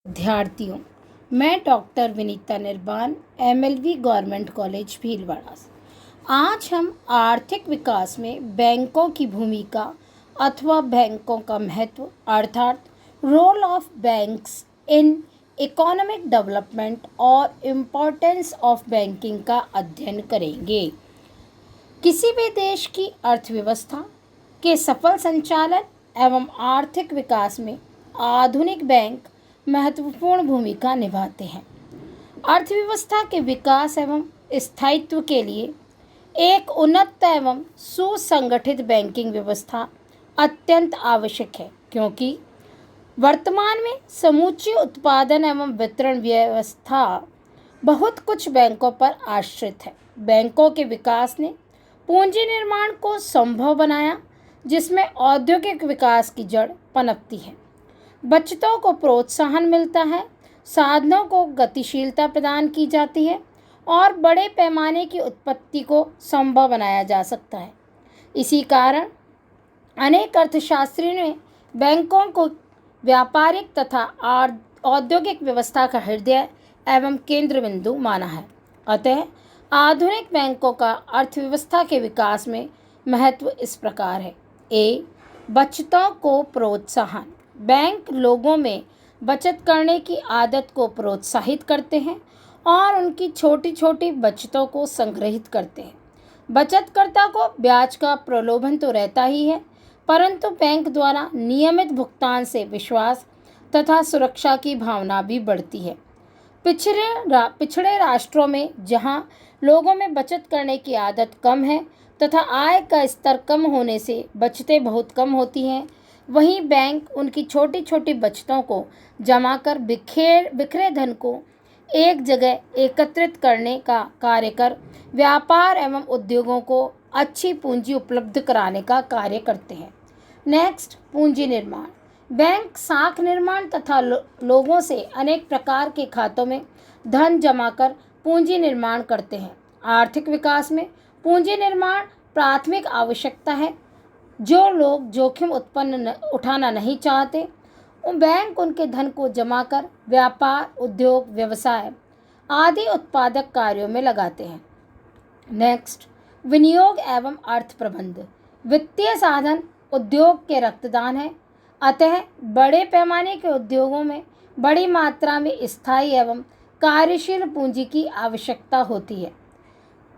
विद्यार्थियों, मैं doctor Vinita Nirban, MLV government college Bhilwara. आज हम आर्थिक विकास में बैंकों की भूमिका अथवा बैंकों का महत्व अर्थात role of banks in economic development और इम्पोर्टेंस ऑफ बैंकिंग का अध्ययन करेंगे। किसी भी देश की अर्थव्यवस्था के सफल संचालन एवं आर्थिक विकास में आधुनिक बैंक महत्वपूर्ण भूमिका निभाते हैं। अर्थव्यवस्था के विकास एवं स्थायित्व के लिए एक उन्नत एवं सुसंगठित बैंकिंग व्यवस्था अत्यंत आवश्यक है, क्योंकि वर्तमान में समूची उत्पादन एवं वितरण व्यवस्था बहुत कुछ बैंकों पर आश्रित है। बैंकों के विकास ने पूंजी निर्माण को संभव बनाया, जिसमें औद्योगिक विकास की जड़ पनपती है। बचतों को प्रोत्साहन मिलता है, साधनों को गतिशीलता प्रदान की जाती है और बड़े पैमाने की उत्पत्ति को संभव बनाया जा सकता है। इसी कारण अनेक अर्थशास्त्रियों ने बैंकों को व्यापारिक तथा औद्योगिक व्यवस्था का हृदय एवं केंद्र बिंदु माना है। अतः आधुनिक बैंकों का अर्थव्यवस्था के विकास में महत्व इस प्रकार है। ए, बचतों को प्रोत्साहन। बैंक लोगों में बचत करने की आदत को प्रोत्साहित करते हैं और उनकी छोटी छोटी बचतों को संग्रहित करते हैं। बचतकर्ता को ब्याज का प्रलोभन तो रहता ही है, परंतु बैंक द्वारा नियमित भुगतान से विश्वास तथा सुरक्षा की भावना भी बढ़ती है। पिछड़े राष्ट्रों में जहां लोगों में बचत करने की आदत कम है तथा आय का स्तर कम होने से बचतें बहुत कम होती हैं, वहीं बैंक उनकी छोटी छोटी बचतों को जमा कर बिखरे धन को एक जगह एकत्रित करने का कार्य कर व्यापार एवं उद्योगों को अच्छी पूंजी उपलब्ध कराने का कार्य करते हैं। नेक्स्ट, पूंजी निर्माण। बैंक साख निर्माण तथा लोगों से अनेक प्रकार के खातों में धन जमा कर पूंजी निर्माण करते हैं। आर्थिक विकास में पूंजी निर्माण प्राथमिक आवश्यकता है। जो लोग जोखिम उठाना नहीं चाहते, बैंक उनके धन को जमा कर व्यापार, उद्योग, व्यवसाय आदि उत्पादक कार्यों में लगाते हैं। नेक्स्ट, विनियोग एवं अर्थ प्रबंध। वित्तीय साधन उद्योग के रक्तदान है, अतः बड़े पैमाने के उद्योगों में बड़ी मात्रा में स्थायी एवं कार्यशील पूंजी की आवश्यकता होती है।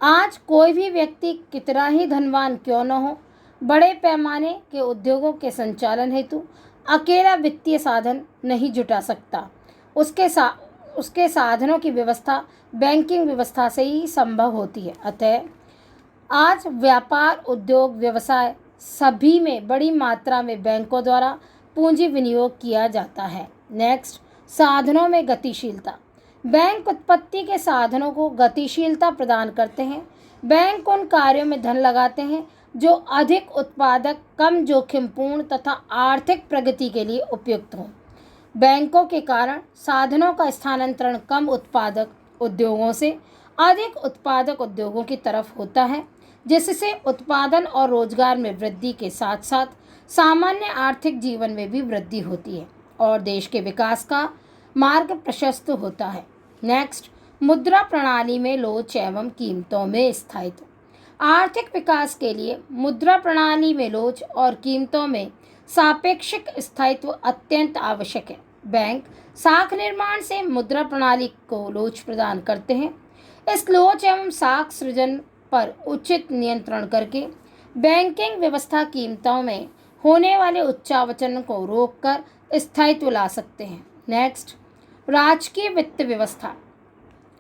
आज कोई भी व्यक्ति कितना ही धनवान क्यों न हो, बड़े पैमाने के उद्योगों के संचालन हेतु अकेला वित्तीय साधन नहीं जुटा सकता। उसके साधनों की व्यवस्था बैंकिंग व्यवस्था से ही संभव होती है। अतः आज व्यापार, उद्योग, व्यवसाय सभी में बड़ी मात्रा में बैंकों द्वारा पूंजी विनियोग किया जाता है। नेक्स्ट, साधनों में गतिशीलता। बैंक उत्पत्ति के साधनों को गतिशीलता प्रदान करते हैं। बैंक उन कार्यों में धन लगाते हैं जो अधिक उत्पादक, कम जोखिमपूर्ण तथा आर्थिक प्रगति के लिए उपयुक्त हों। बैंकों के कारण साधनों का स्थानांतरण कम उत्पादक उद्योगों से अधिक उत्पादक उद्योगों की तरफ होता है, जिससे उत्पादन और रोजगार में वृद्धि के साथ साथ सामान्य आर्थिक जीवन में भी वृद्धि होती है और देश के विकास का मार्ग प्रशस्त होता है। नेक्स्ट, मुद्रा प्रणाली में लोच एवं कीमतों में स्थायित्व। आर्थिक विकास के लिए मुद्रा प्रणाली में लोच और कीमतों में सापेक्षिक स्थायित्व अत्यंत आवश्यक है। बैंक साख निर्माण से मुद्रा प्रणाली को लोच प्रदान करते हैं। इस लोच एवं साख सृजन पर उचित नियंत्रण करके बैंकिंग व्यवस्था कीमतों में होने वाले उच्चावचन को रोककर स्थायित्व ला सकते हैं। नेक्स्ट, राजकीय वित्त व्यवस्था।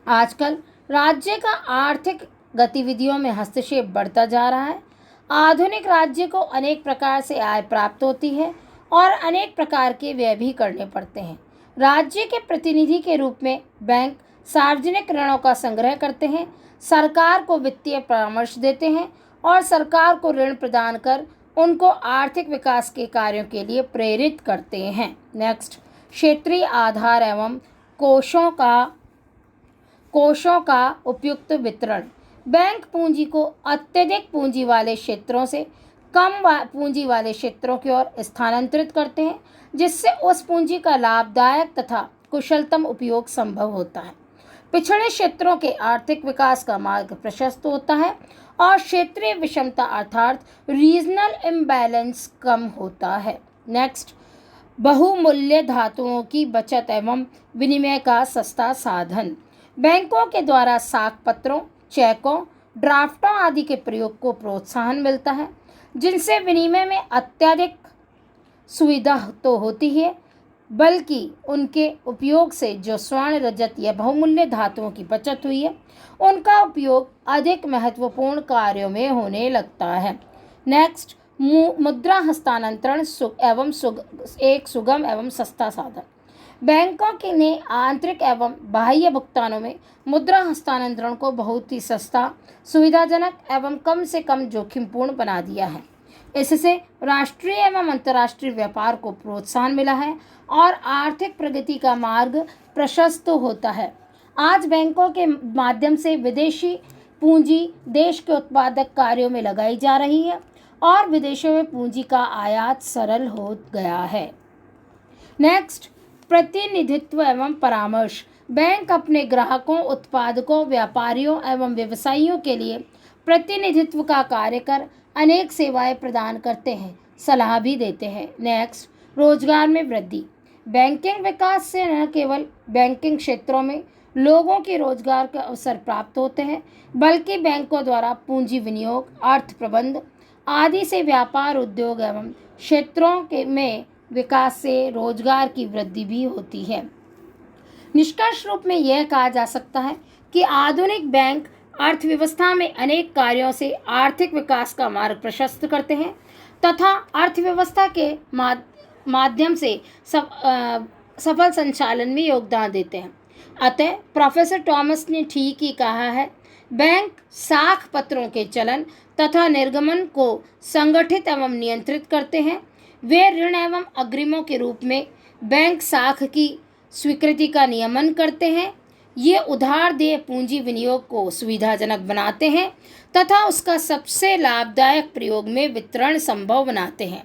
आजकल राज्य का आर्थिक गतिविधियों में हस्तक्षेप बढ़ता जा रहा है। आधुनिक राज्य को अनेक प्रकार से आय प्राप्त होती है और अनेक प्रकार के व्यय भी करने पड़ते हैं। राज्य के प्रतिनिधि के रूप में बैंक सार्वजनिक ऋणों का संग्रह करते हैं, सरकार को वित्तीय परामर्श देते हैं और सरकार को ऋण प्रदान कर उनको आर्थिक विकास के कार्यों के लिए प्रेरित करते हैं। नेक्स्ट, क्षेत्रीय आधार एवं कोषों का उपयुक्त वितरण। बैंक पूंजी को अत्यधिक पूंजी वाले क्षेत्रों से कम पूंजी वाले क्षेत्रों की ओर स्थानांतरित करते हैं, जिससे उस पूंजी का लाभदायक तथा कुशलतम उपयोग संभव होता है। पिछड़े क्षेत्रों के आर्थिक विकास का मार्ग प्रशस्त होता है और क्षेत्रीय विषमता अर्थात रीजनल इम्बैलेंस कम होता है। नेक्स्ट, बहुमूल्य धातुओं की बचत एवं विनिमय का सस्ता साधन। बैंकों के द्वारा साख पत्रों, चेकों, ड्राफ्टों आदि के प्रयोग को प्रोत्साहन मिलता है, जिनसे विनिमय में अत्यधिक सुविधा तो होती है, बल्कि उनके उपयोग से जो स्वर्ण, रजत या बहुमूल्य धातुओं की बचत हुई है, उनका उपयोग अधिक महत्वपूर्ण कार्यों में होने लगता है। नेक्स्ट, मुद्रा हस्तांतरण एक सुगम एवं सस्ता साधन। बैंकों के ने आंतरिक एवं बाह्य भुगतानों में मुद्रा हस्तांतरण को बहुत ही सस्ता, सुविधाजनक एवं कम से कम जोखिमपूर्ण बना दिया है। इससे राष्ट्रीय एवं अंतर्राष्ट्रीय व्यापार को प्रोत्साहन मिला है और आर्थिक प्रगति का मार्ग प्रशस्त होता है। आज बैंकों के माध्यम से विदेशी पूंजी देश के उत्पादक कार्यों में लगाई जा रही है और विदेशों में पूंजी का आयात सरल हो गया है। नेक्स्ट, प्रतिनिधित्व एवं परामर्श। बैंक अपने ग्राहकों, उत्पादकों, व्यापारियों एवं व्यवसायियों के लिए प्रतिनिधित्व का कार्य कर अनेक सेवाएं प्रदान करते हैं, सलाह भी देते हैं। नेक्स्ट, रोजगार में वृद्धि। बैंकिंग विकास से न केवल बैंकिंग क्षेत्रों में लोगों के रोजगार के अवसर प्राप्त होते हैं, बल्कि बैंकों द्वारा पूंजी विनियोग, अर्थ प्रबंध आदि से व्यापार, उद्योग एवं क्षेत्रों के में विकास से रोजगार की वृद्धि भी होती है। निष्कर्ष रूप में यह कहा जा सकता है कि आधुनिक बैंक अर्थव्यवस्था में अनेक कार्यों से आर्थिक विकास का मार्ग प्रशस्त करते हैं तथा अर्थव्यवस्था के माध्यम से सफल संचालन में योगदान देते हैं। अतः प्रोफेसर टॉमस ने ठीक ही कहा है, बैंक साख पत्रों के चलन तथा निर्गमन को संगठित एवं नियंत्रित करते हैं। वे ऋण एवं अग्रिमों के रूप में बैंक साख की स्वीकृति का नियमन करते हैं। ये उधार देय पूंजी विनियोग को सुविधाजनक बनाते हैं तथा उसका सबसे लाभदायक प्रयोग में वितरण संभव बनाते हैं।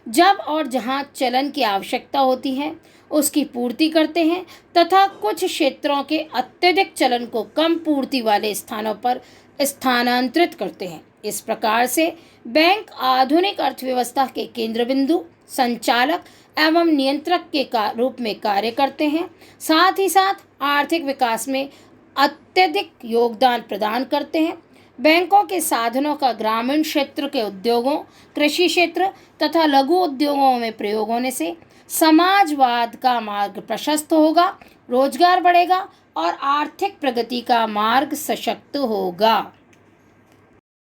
जब और जहां चलन की आवश्यकता होती है उसकी पूर्ति करते हैं तथा कुछ क्षेत्रों के अत्यधिक चलन को कम पूर्ति वाले स्थानों पर स्थानांतरित करते हैं। इस प्रकार से बैंक आधुनिक अर्थव्यवस्था के केंद्र बिंदु, संचालक एवं नियंत्रक के रूप में कार्य करते हैं। साथ ही साथ आर्थिक विकास में अत्यधिक योगदान प्रदान करते हैं। बैंकों के साधनों का ग्रामीण क्षेत्र के उद्योगों, कृषि क्षेत्र तथा लघु उद्योगों में प्रयोग होने से समाजवाद का मार्ग प्रशस्त होगा, रोजगार बढ़ेगा और आर्थिक प्रगति का मार्ग सशक्त होगा।